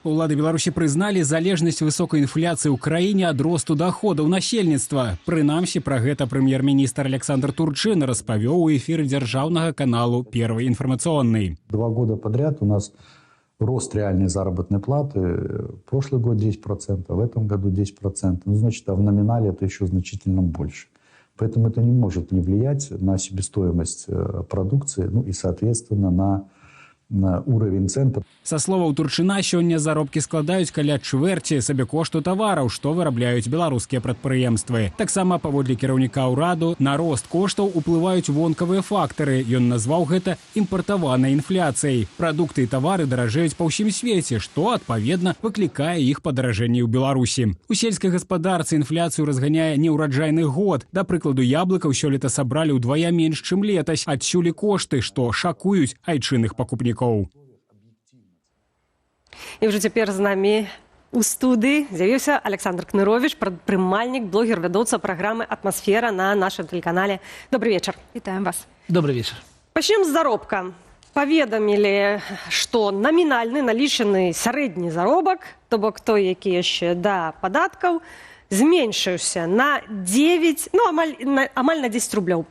Улады Беларусі прызналі залежнасць высокай інфляцыі ў краіне ад росту доходаў насельніцтва. Прынамсі, пра гэта прэм'ер-міністр Александр Турчин распавёў у эфіры дзяржаўнага каналу «Первый информационный». 2 года подряд у нас рост реальной заработной платы. Прошлый год 10%, в этом году 10%. Ну, значит, а в номинале это еще значительно больше. Поэтому это не может не влиять на себестоимость продукции, ну и, соответственно, на уровень цен. Са словаў Турчына, сёння заробкі складаюць каля чвэрці сабекошту тавараў, што вырабляюць беларускія прадпрыемствы. Таксама, паводле кіраўніка ўраду, на рост коштаў уплываюць вонкавыя фактары. Ён назваў гэта імпартаванай інфляцыяй. Прадукты і тавары даражэюць па ўсім свеце, што, адпаведна, выклікае іх падаражэнне ў Беларусі. У сельскай гаспадарцы інфляцыю разганяе неўраджайны год. Да прыкладу, яблыкаў сёлета сабралі ўдвая менш, чым летась. Адсюль і кошты, што шакуюць айчынных пакупнікоў. І вже цяпер з намі у студыі з'явіўся Александр Кнырович, прадпрымальнік, блогер, вядоўца праграмы «Атмасфера» на нашым тэлеканале. Добрый вечар. Вітаем вас. Добрый вечер. Пачнем з заробка. Паведамілі, што намінальны налічаны сярэдні заробак, то бок той, які яшчэ да падаткаў, зменшыўся на 9, ну, амаль на 10 рублёў.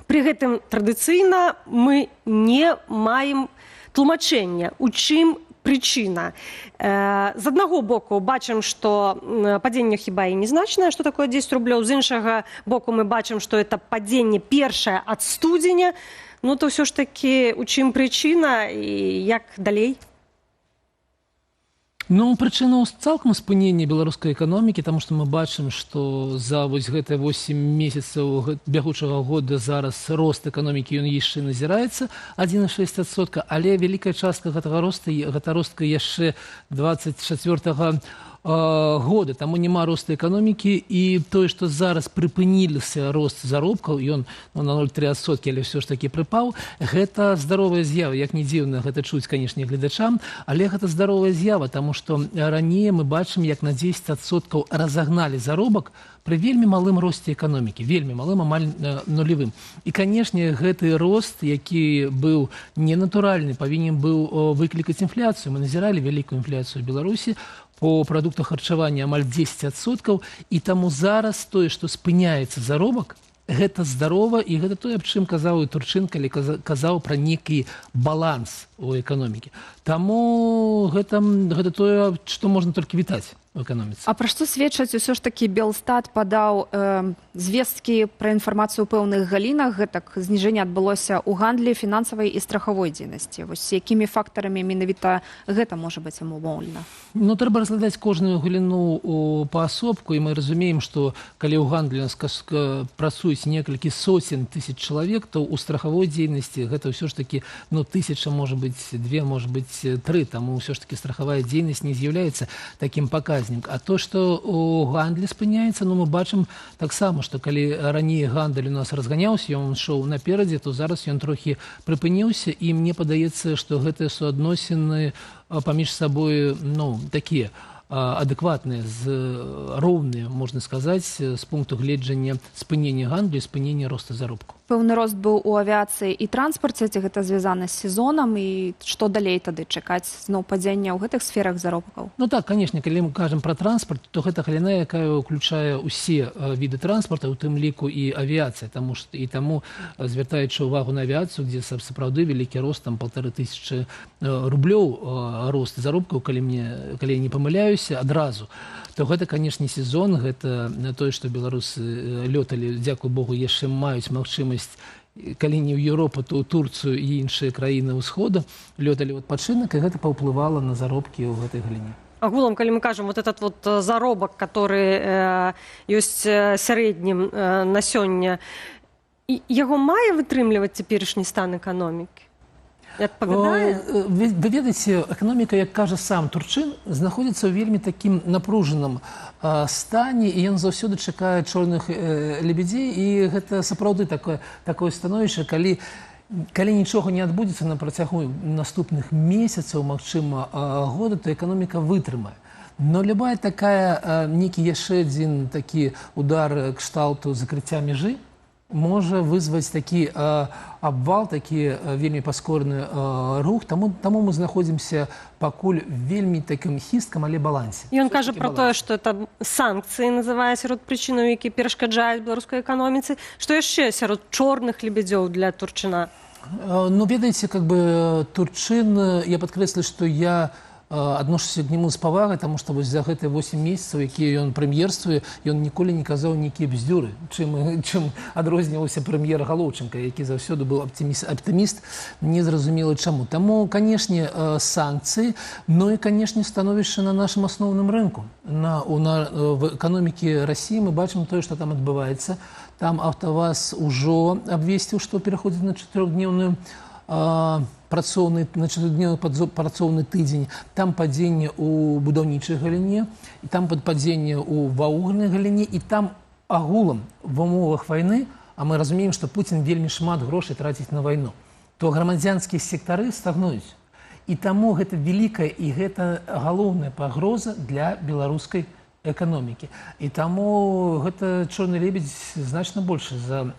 Пры гэтым традыцыйна мы не маем тлумачэння, у чым прычына. З аднаго боку бачым, што падзенне хіба і незначнае, што такое 10 рублёў. З іншага боку мы бачым, што это падзенне першае ад студзеня. Ну то ўсё ж такі, у чым прычына і як далей? Ну, прычына цалкам спынення беларускай эканомікі, таму што мы бачым, што за вось гэтыя 8 месяцаў бягучага года зараз рост эканомікі ён яшчэ назіраецца 1,6%, але вялікая частка гэтага роста, гэта ростка яшчэ 24-го года, таму няма росту эканомікі, і тое, што зараз прыпыніліся рост заробкаў, ён на 0,3%, але ўсё ж такі прыпаў, гэта здаровая з'ява. Як не дзіўна гэта чуць, канешне, гледачам, але гэта здаровая з'ява, таму што раней мы бачым, як на 10% разагналі заробак пры вельмі малым росце эканомікі, вельмі малым, амаль нулевым. І, канешне, гэты рост, які быў ненатуральны, павінен быў выклікаць інфляцыю. Мы назіралі вялікую інфляцыю ў Беларусі по прадуктах харчавання амаль 10%, і таму зараз тое, што спыняецца заробак, гэта здарова, і гэта тое, аб чым казаў і Турчин, калі казаў пра нейкі баланс у эканомікі. Таму гэта тое, што можна толькі вітаць у эканоміцы. А пра што сведчаць усё ж такі Белстат падаў звесткі пра інфармацыю ў пэўных галінах, гэтак зніжэнне адбылося ў гандлі, фінансавай і страхавой дзейнасці. Вось якімі фактарамі менавіта гэта можа быць умоўлена? Ну, трэба разглядаць кожную галіну паасобку, і мы разумеем, што калі ў гандлі у нас працуюць некалькі сотен тысяч чалавек, то ў страхавой дзейнасці гэта ўсё ж такі, ну, 1000, можа быць, 2, можа быць, 3, таму ўсё ж такі страхавая дзейнасць не з'яўляецца такім паказнікам. А то, што у гандлі спыняецца, ну, мы бачым таксама, што калі раней гандаль у нас разганяўся, ён шоў наперадзе, то зараз ён трохі прыпыніўся, і мне падаецца, што гэтыя суадносіны паміж сабой, ну, такія адэкватныя, роўныя, можна сказаць, з пункту гледжання спынення гандлю і спынення росту заробку. Пэўны рост быў у авіяцыі і транспарце, ці гэта звязана з сезонам, і што далей тады чакаць зноў падзення ў гэтых сферах заробкаў? Ну так, канешне, калі мы кажам пра транспарт, то гэта галіна, якая ўключае ўсе віды транспарта, у тым ліку і авіяцыя, таму звяртаючы ўвагу на авіяцыю, дзе сапраўды вялікі рост, там 1500 рублёў рост заробкаў, калі я не памыляюся, адразу, то гэта, канешне, сезон, гэта тое, што беларусы лёталі, дзякуй Богу, яшчэ маюць магчымасць, калі не ў Еўропу, то ў Турцыю і іншыя краіны ўсходу, лёталі ў адпачынак, і гэта паўплывала на заробкі ў гэтай галіне. Агулам, калі мы кажам, вот этот вот заробак, который ёсць сярэднім на сёння, яго мае вытрымліваць цяперашні стан эканомікі? Вы ведаеце, эканоміка, як кажа сам Турчин, знаходзіцца ў вельмі такім напружаным стане, і ён заўсёды чакае чорных лебедзей, і гэта сапраўды такое становішча, калі нічога не адбудзецца на працягу наступных месяцаў, магчыма, года, то эканоміка вытрымае. Но любая такая, нейкі яшчэ адзін такі удар кшталту закрыцця мяжы, можа вызваць такі абвал, такі вельмі паскорны рух. Таму мы знаходзімся пакуль вельмі такім хісткам, але балансе. Ён кажа про тое, што это санкцыі называе сярод прычынаў, які перашкаджаюць беларускай эканоміцы. Што яшчэ сярод чорных лебедзёў для Турчына? Ну, ведаеце, как бы Турчын, я падкрэслю, што я адношуся к нему з павагай, таму што вось за гэтыя 8 месяцаў, якія ён прэм'ерствуе, ён ніколі не казаў нейкія бздзюры, чым адрозніваўся прэм'ер Галоўченка, які заўсёды быў аптыміст, незразумела чаму. Таму, канешне, санкцыі, ну і, канешне, становішча на нашым асноўным рынку. В эканомікі Расіі мы бачым тое, што там адбываецца. Там АвтоВАЗ ужо абвесціў, што пераходзіць на 4-дневную працоўны тыдзень, там падзенне ў будаўнічай галіне, і там падзенне ў вугальнай галіне, і там агулам в умовах вайны, а мы разумеем, што Пуцін вельмі шмат грошай траціць на вайну, то грамадзянскія сектары стагнуюць. І таму гэта вялікая і гэта галоўная пагроза для беларускай эканомікі. І таму гэта чорны лебедзь значна больше за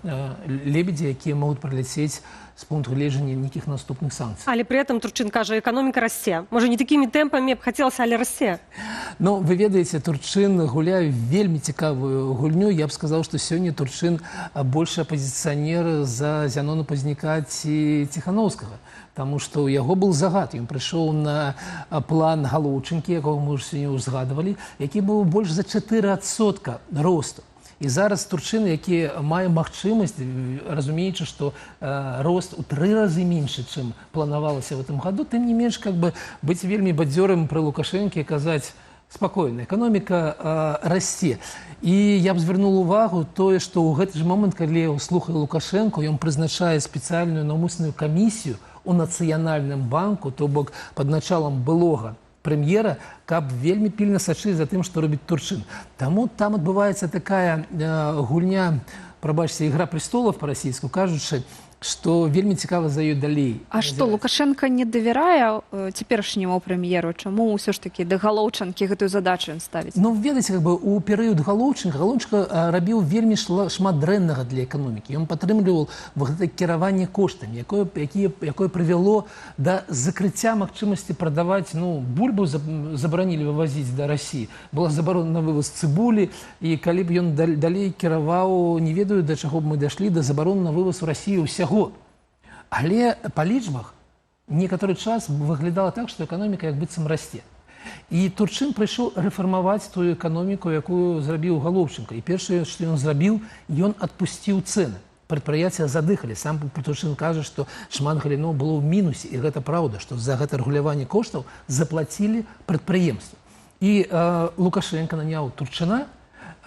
лебедзі, якія могуць праляцець з пункту гледжання нейкіх наступных санкцый. Але при этом Турчин кажа, экономика расце. Можа, не такими темпами б хотелося, але расце. Ну, вы ведаеце, Турчин гуляе вельмі цікавую гульню. Я б сказаў, што сёння Турчин больше апозіцыянер за Зянона Пазняка ці Ціхановскага. Таму што ў яго был загад. Ён прыйшоў на план Галоўчынкі, якога мы ўжо сёння узгадывалі, які быў больш за 4% росту. І зараз Турчин, які мае магчымасць, разумеючы, што рост у 3 разы меншы, чым планавалася в этом году, тым не менш, как бы, быць вельмі бадзёрым пры Лукашэнкі і казаць, спакойна, эканоміка расце. І я б звярнуў увагу тое, што ў гэты ж момант, калі я слухаю Лукашэнку, ён прызначае спецыяльную наўмысную камісію у Нацыянальным банку, то бок пад началам былога прэм'ера, каб вельмі пільна сачыць за тым, што робіць Турчин. Таму там адбываецца такая гульня, прабачце, ігра престолов па-расійску кажучы, што вельмі цікава за ёй далей. А што, Лукашенко не давярае цяперашняму прэм'еру? Чаму ўсё ж такі да Галоўчанкі гэтую задачу ён ставіць? Ну, ведаеце, как бы, у перыяд Галоўчынка рабіў вельмі шмат дрэннага для эканомікі. Ён падтрымліваў гэта кіраванне коштамі, якое прывяло да закрыцця магчымасці прадаваць, ну, бульбу забаранілі вывазіць да Расіі. Была забарона на вываз цыбулі, і калі б ён далей кіраваў, не ведаю, да чаго б мы дашлі, да забароны на вываз у Расіі ўсяго. Але па лічбах некаторы час выглядала так, што эканоміка як быццам расце. І Турчин прыйшоў рэфармаваць тую эканоміку, якую зрабіў Галоўчынка. І першае, што ён зрабіў, ён адпусціў цэны. Прадпрыемствы задыхалі. Сам Турчин кажа, што шмат галіноў было ў мінусе. І гэта праўда, што за гэта рэгуляванне коштаў заплацілі прадпрыемствы. І Лукашенко наняў Турчына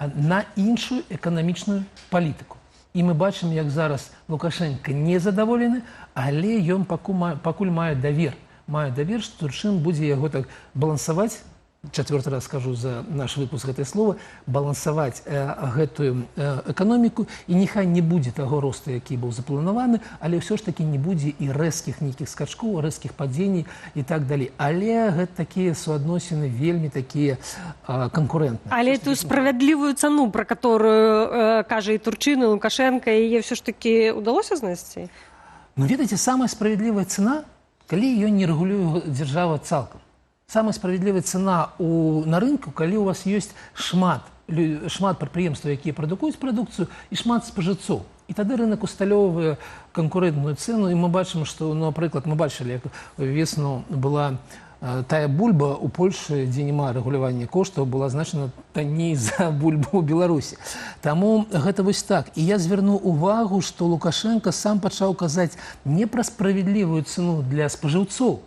на іншую эканамічную палітыку. І мы бачым, як зараз Лукашенко незадаволены, але ён пакуль мае давер. Мае давер, што Турчин будзе яго так балансаваць, чацвёрты раз скажу за наш выпуск гэтае слова, балансаваць гэтую эканоміку, і няхай не будзе таго росту, які быў запланаваны, але ўсё ж такі не будзе і рэзкіх нейкіх скачкоў, рэзкіх падзеній і так далей. Але гэта такія суадносіны вельмі такія канкурэнтныя. Але эту справядлівую цану, про которую кажа і Турчин, і Лукашенко, яе ўсё ж таки удалося знайсці? Ну, ведаеце, самая справядлівая цана, калі ее не рэгулюе дзяржава цалкам. Самая справядлівая цана на рынку, калі у вас ёсць шмат прадпрыемстваў, якія прадукуюць прадукцыю, і шмат спажыўцоў. І тады рынок усталёўвае канкурэнтную цэну, і мы бачым, што, напрыклад, мы бачылі, як весну была тая бульба ў Польшы, дзе няма рэгулявання коштаў, была значна танней за бульбу ў Беларусі. Таму гэта вось так. І я звярнуў увагу, што Лукашенко сам пачаў казаць не пра справядлівую цэну для спажыўцоў,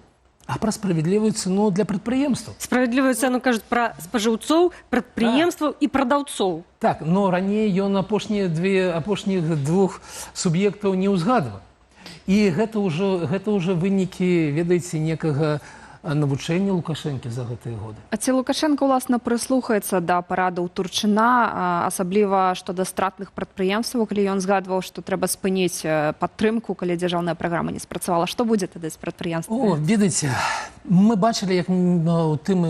а пра справядлівую цэну для прадпрыемстваў. Справядлівую цэну кажуць пра спажыўцоў, прадпрыемстваў і прадаўцоў. Так, но раней ён апошніх двух суб'ектаў не ўзгадваў. І гэта ўжо вынікі, ведаеце, некага навучэння Лукашэнкі за гэтыя годы. А ці Лукашенко, уласна, прыслухаецца да парадаў Турчына, асабліва што да стратных прадпрыемстваў, калі ён згадваў, што трэба спыніць падтрымку, калі дзяржаўная праграма не спрацавала. Што будзе тады з прадпрыемствамі? О, ведаеце, мы бачылі, як у тым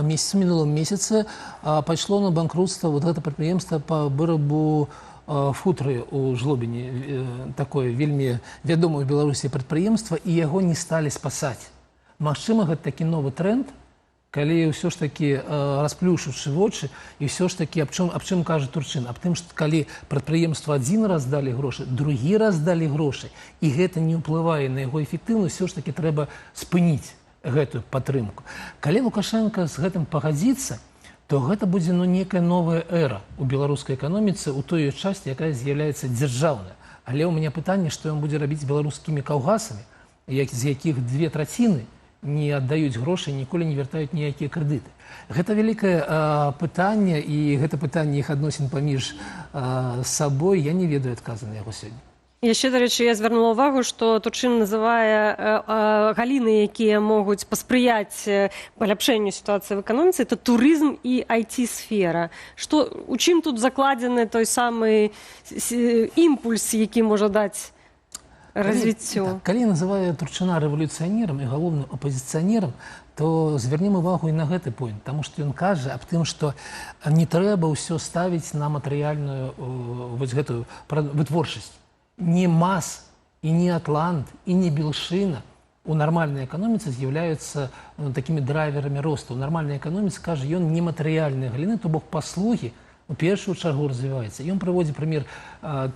месяцы, мінулым месяцы пайшло на банкрутства вот гэта прадпрыемства па вырабу футры у Жлобіне, такое вельмі вядомае ў Беларусі прадпрыемства, і яго не сталі спасаць. Магчыма, гэта такі новы тренд, калі ўсё ж такі расплюшыўшы вочы, і ўсё ж такі аб чым кажа Турчын? Аб тым, што калі прадпрыемства адзін раз далі грошы, другі раз далі грошы, і гэта не ўплывае на яго эфектыўнасць, ўсё ж такі трэба спыніць гэтую падтрымку. Калі Лукашенко з гэтым пагадзіцца, то гэта будзе некая новая эра ў беларускай эканоміцы, у той часті, якая з'яўляецца дзяржаўнай. Але ў мяне пытанне, што ён будзе рабіць з беларускімі каўгасамі, з якіх 2/3 не аддаюць грошы, ніколі не вяртаюць ніякія крэдыты. Гэта вялікае пытанне, і гэта пытанне іх адносін паміж сабой, я не ведаю адказу на яго сёння. Яшчэ, дарэчы, я звярнула ўвагу, што Турчын называе галіны, якія могуць паспрыяць паляпшэнню сітуацыі в эканоміцы, это турызм і IT-сфера. У чым тут закладзены той самы імпульс, які можа даць развіццю? Калі называю Турчына рэвалюцыянерам і галоўным апазіцыянерам, то звернем увагу і на гэты пойнт, таму што ён кажа аб тым, што не трэба ўсё ставіць на матэрыяльную гэтую вытворчасць. Не МАЗ, и не Атлант, и не Белшина у нормальной экономицы з'яўляюцца такими драйверами роста. У нормальной экономицы, кажа, ён нематэрыяльныя галіны, то бок паслугі у першую чаргу развіваецца. Ён прыводзіць прымер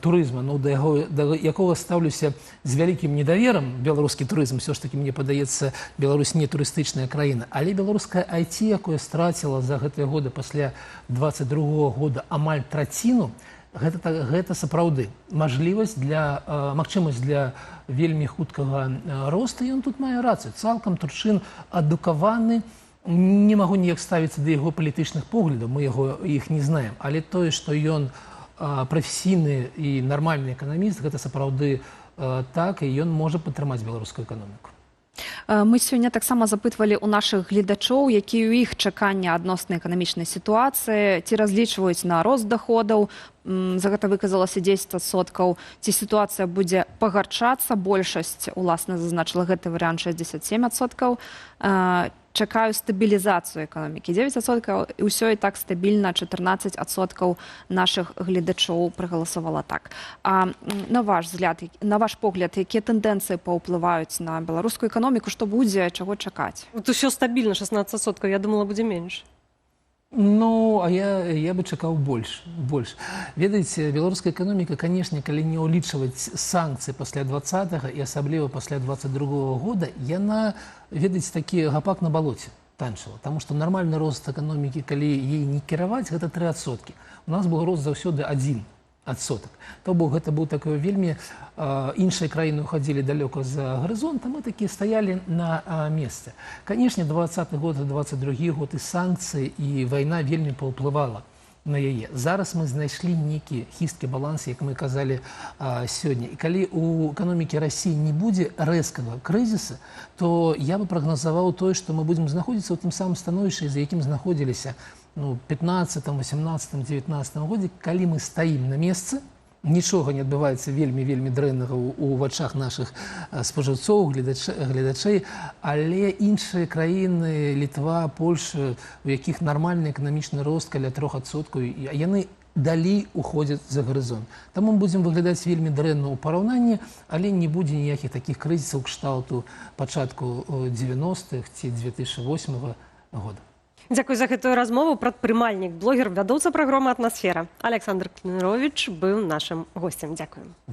турызма, да якога стаўлюся з вялікім недаверам. Беларускі турызм, все ж таки, мне падаецца, Беларусь не турыстычная краіна. Але беларуская IT, якое страціла за гэтыя годы пасля 22-го года амаль траціну, гэта сапраўды магчымасць для вельмі хуткага росту, і ён тут мае рацыю. Цалкам Турчын адукаваны, не магу ніяк ставіцца да яго палітычных поглядаў, мы іх не знаем, але тое, што ён прафесійны і нармальны эканаміст, гэта сапраўды так, і ён можа падтрымаць беларускую эканоміку. Мы сёння таксама запытвалі ў нашых гледачоў, якія ў іх чаканні адносна эканамічнай сітуацыі, ці разлічваюць на рост даходаў, за гэта выказалася 10%, ці сітуацыя будзе пагарчацца, большасць, уласна, зазначыла гэты варыянт 67%, чакаю стабілізацыю эканомікі 9%, і ўсё і так стабільна, 14% нашых гледачоў прагаласавала так. А на ваш погляд, якія тэндэнцыі паўплываюць на беларускую эканоміку, што будзе, чаго чакаць? Вот усё стабільна, 16%, я думала, будзе менш. Ну, а я бы чакаў больш. Ведаеце, беларуская эканоміка, канешне, калі не ўлічваць санкцыі пасля 20-го і асабліва пасля 22-го года, яна, ведаеце, такі гапак на балоце танчыла. Таму што нармальны рост эканомікі, калі ей не кіраваць, гэта 3%. У нас быў рост заўсёды 1%. То бок гэта быў такое вельмі, іншыя краіны уходзілі далёка за гарызонт, а мы такі стаялі на месцы. Канешне, 20 год, 22 год і санкцыі, і вайна вельмі паўплывала на яе. Зараз мы знайшлі нейкі хісткі баланс, як мы казалі сёння. І калі у эканомікі Расіі не будзе рэзкага крызіса, то я бы прагназаваў тое, што мы будзем знаходзіцца ў тым самым становішчы, за якім знаходзіліся в 15, 18, 19 годзе, калі мы стаім на месцы, нічога не адбываецца вельмі дрэннага ў вачах нашых спажыўцоў, гледачэй, але іншыя краіны, Літва, Польша, у якіх нармальны эканамічны рост каля 3%, яны далей уходзяць за гарызонт. Таму мы будзем выглядаць вельмі дрэнна ў параўнанні, але не будзе ніякіх такіх крызісаў кшталту пачатку 90-х ці 2008 года. Дзякуй за гэтую размову. Прадпрымальнік, блогер, вядоўца праграмы «Атмасфера» Александр Клінарович быў нашым госцем. Дзякуем.